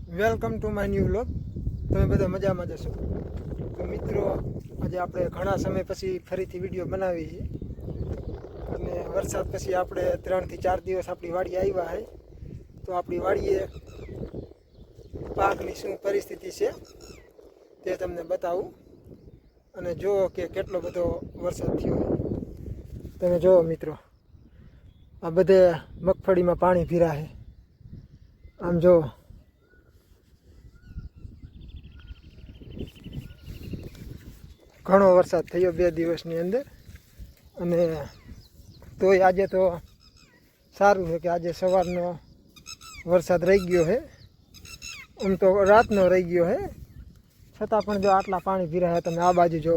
Welcome to my new vlog. તમે બધા મજામાં જશો. તો મિત્રો, આજે આપણે ઘણા સમય પછી ફરીથી વિડીયો બનાવી છે અને વરસાદ પછી આપણે 3 થી 4 દિવસ આપણી વાડીએ આવ્યા છે. તો આપણી વાડીએ પાકની શું પરિસ્થિતિ છે તે તમને બતાવું અને જુઓ કે કેટલો બધો વરસાદ થયો. તમે જુઓ મિત્રો, આ બધે મગફળીમાં પાણી ભીરા છે. આમ જુઓ, ઘણો વરસાદ થયો 2 દિવસની અંદર. અને તોય આજે તો સારું છે કે આજે સવારનો વરસાદ રહી ગયો છે. આમ તો રાતનો રહી ગયો છે, છતાં પણ જો આટલા પાણી ભીરા છે. તમે આ બાજુ જો,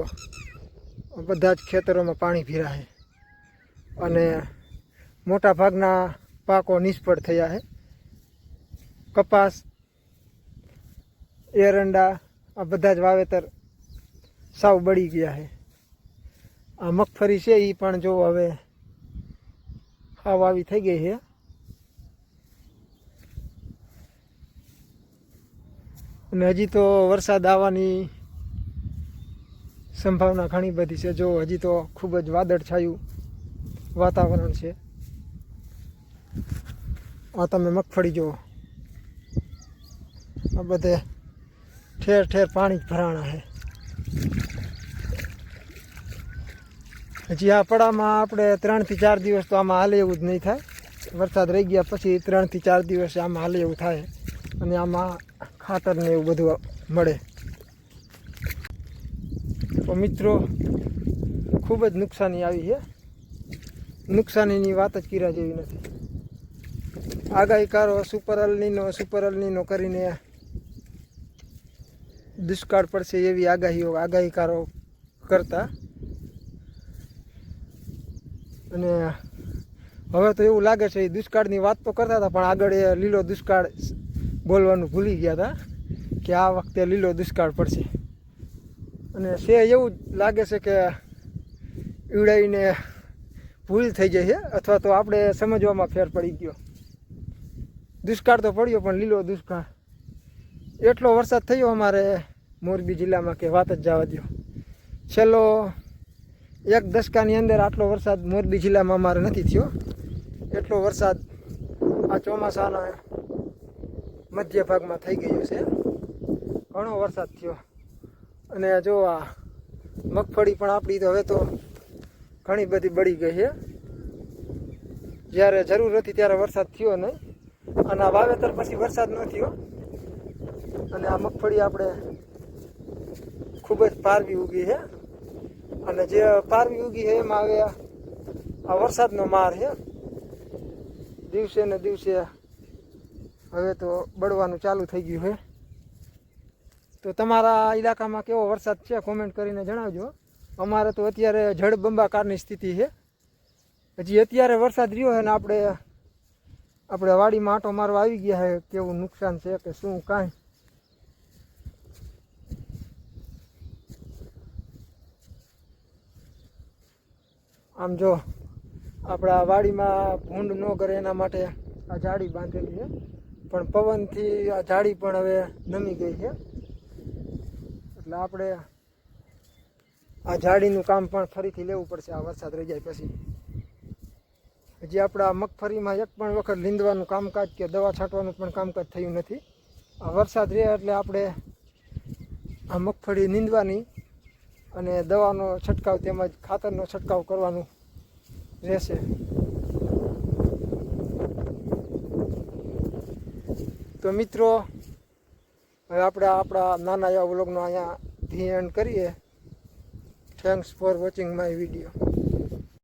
બધા જ ખેતરોમાં પાણી ભીરા છે અને મોટા ભાગના પાકો નિષ્ફળ થયા છે. કપાસ, એરંડા, આ બધા જ વાવેતર સાવ બળી ગયા છે. આ મગફળી છે એ પણ જો હવે હાવ આવી થઈ ગઈ છે. અને હજી તો વરસાદ આવવાની સંભાવના ઘણી બધી છે. જો હજી તો ખૂબ જ વાદળછાયું વાતાવરણ છે. આ તમે મગફળી જુઓ, આ બધે ઠેર ઠેર પાણી ભરાણા છે. હજી આ પડામાં આપણે 3 થી 4 દિવસ તો આમાં હાલે એવું જ નહીં થાય. વરસાદ રહી ગયા પછી 3 થી 4 દિવસ આમાં હાલે એવું થાય અને આમાં ખાતર ને એવું બધું મળે. તો મિત્રો, ખૂબ જ નુકસાની આવી છે. નુકસાનીની વાત જ કર્યા જેવી નથી. આગાહીકારો સુપર અલનીનો કરીને દુષ્કાળ પડશે એવી આગાહીકારો કરતા. અને હવે તો એવું લાગે છે એ દુષ્કાળની વાત તો કરતા હતા, પણ આગળ એ લીલો દુષ્કાળ બોલવાનું ભૂલી ગયા હતા કે આ વખતે લીલો દુષ્કાળ પડશે. અને છે એવું લાગે છે કે ઈવડાવીને ભૂલ થઈ જાય છે, અથવા તો આપણે સમજવામાં ફેર પડી ગયો. દુષ્કાળ તો પડ્યો પણ લીલો દુષ્કાળ. એટલો વરસાદ થયો અમારે મોરબી જિલ્લામાં કે વાત જ જવા દો. છેલ્લો 1 દશકાની અંદર આટલો વરસાદ મોરબી જિલ્લામાં અમારે નથી થયો. એટલો વરસાદ આ ચોમાસાના મધ્ય ભાગમાં થઈ ગયો છે. ઘણો વરસાદ થયો. અને જો આ મગફળી પણ આપણી તો હવે તો ઘણી બધી બળી ગઈ છે. જ્યારે જરૂર હતી ત્યારે વરસાદ થયો નહીં, અને આ વાવેતર પછી વરસાદ ન થયો. અને આ મગફળી આપણે ખૂબ જ પારવી ઉગી છે. અને જે પારવી ઉગી છે એમાં હવે આ વરસાદનો માર છે. દિવસે ને દિવસે હવે તો બળવાનું ચાલુ થઈ ગયું છે. તો તમારા ઇલાકામાં કેવો વરસાદ છે કોમેન્ટ કરીને જણાવજો. અમારે તો અત્યારે જળબંબાકારની સ્થિતિ છે. હજી અત્યારે વરસાદ રહ્યો છે ને આપણે વાડીમાં આંટો મારવા આવી ગયા છે. કેવું નુકસાન છે કે શું કાંઈ. આમ જો, આપણા વાડીમાં ભૂંડ ન કરે એના માટે આ જાળી બાંધેલી છે, પણ પવનથી આ જાળી પણ હવે નમી ગઈ છે. એટલે આપણે આ જાળીનું કામ પણ ફરીથી લેવું પડશે આ વરસાદ રહી જાય પછી. હજી આપણા મગફળીમાં એક પણ વખત લીંદવાનું કામકાજ કે દવા છાંટવાનું પણ કામકાજ થયું નથી. આ વરસાદ રહે એટલે આપણે આ મગફળી નીંદવાની અને દવાનો છંટકાવ તેમજ ખાતરનો છંટકાવ કરવાનું રહેશે. તો મિત્રો, હવે આપણે આપણા નાના એવા વ્લોગનો અહીંયા ધી એન્ડ કરીએ. Thanks for watching my video.